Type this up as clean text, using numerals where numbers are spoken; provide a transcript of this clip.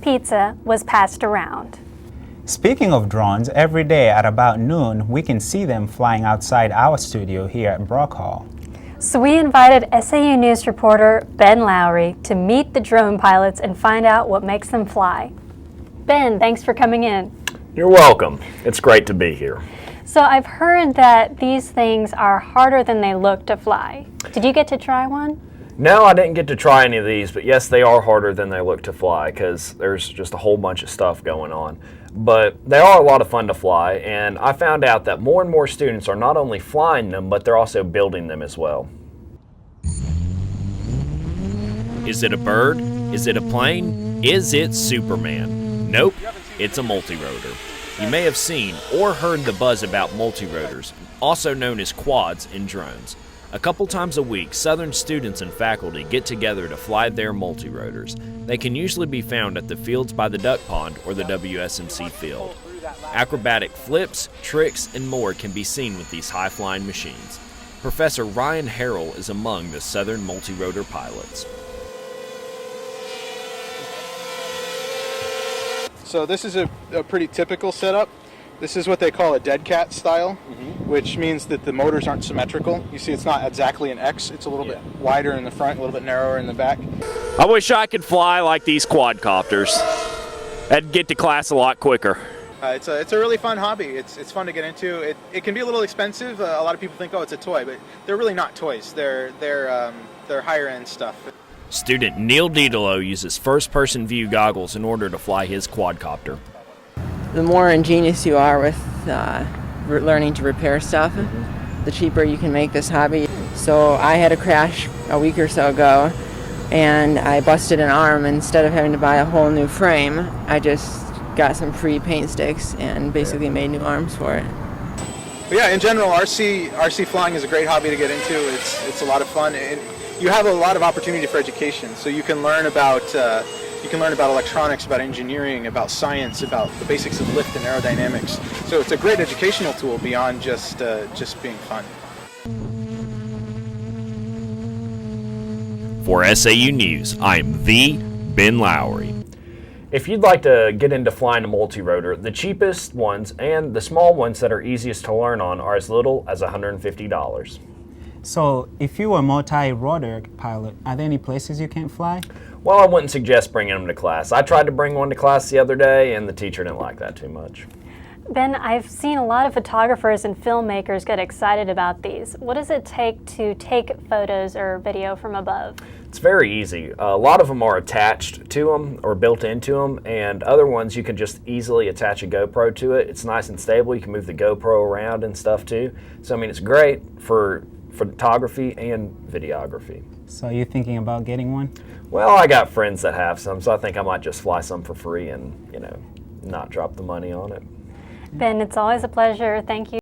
Pizza was passed around. Speaking of drones, every day at about noon, we can see them flying outside our studio here at Brock Hall. So we invited SAU News reporter Ben Lowry to meet the drone pilots and find out what makes them fly. Ben, thanks for coming in. You're welcome. It's great to be here. So I've heard that these things are harder than they look to fly. Did you get to try one? No, I didn't get to try any of these, but yes, they are harder than they look to fly because there's just a whole bunch of stuff going on. But they are a lot of fun to fly, and I found out that more and more students are not only flying them, but they're also building them as well. Is it a bird? Is it a plane? Is it Superman? Nope, it's a multirotor. You may have seen or heard the buzz about multirotors, also known as quads in drones. A couple times a week, Southern students and faculty get together to fly their multirotors. They can usually be found at the fields by the duck pond or the WSMC field. Acrobatic flips, tricks, and more can be seen with these high-flying machines. Professor Ryan Harrell is among the Southern multirotor pilots. So this is a pretty typical setup. This is what they call a dead cat style, which means that the motors aren't symmetrical. You see it's not exactly an X, it's a little bit wider in the front, a little bit narrower in the back. I wish I could fly like these quadcopters. I'd get to class a lot quicker. It's a really fun hobby. It's fun to get into. It can be a little expensive. A lot of people think, oh, it's a toy, but they're really not toys. They're higher end stuff. Student Neil Didolo uses first-person view goggles in order to fly his quadcopter. The more ingenious you are with learning to repair stuff, the cheaper you can make this hobby. So I had a crash a week or so ago, and I busted an arm. Instead of having to buy a whole new frame, I just got some free paint sticks and basically made new arms for it. But yeah, in general, RC flying is a great hobby to get into. It's a lot of fun, and you have a lot of opportunity for education. So you can learn about electronics, about engineering, about science, about the basics of lift and aerodynamics. So it's a great educational tool beyond just being fun. For SAU News, I am the Ben Lowry. If you'd like to get into flying a multirotor, the cheapest ones and the small ones that are easiest to learn on are as little as $150. So, if you were a multi-rotor pilot, are there any places you can't fly? Well, I wouldn't suggest bringing them to class. I tried to bring one to class the other day, and the teacher didn't like that too much. Ben, I've seen a lot of photographers and filmmakers get excited about these. What does it take to take photos or video from above? It's very easy. A lot of them are attached to them or built into them, and other ones you can just easily attach a GoPro to it. It's nice and stable. You can move the GoPro around and stuff too. So, I mean, it's great for photography and videography. So you're thinking about getting one? Well, I got friends that have some, so I think I might just fly some for free and, not drop the money on it. Ben, it's always a pleasure. Thank you.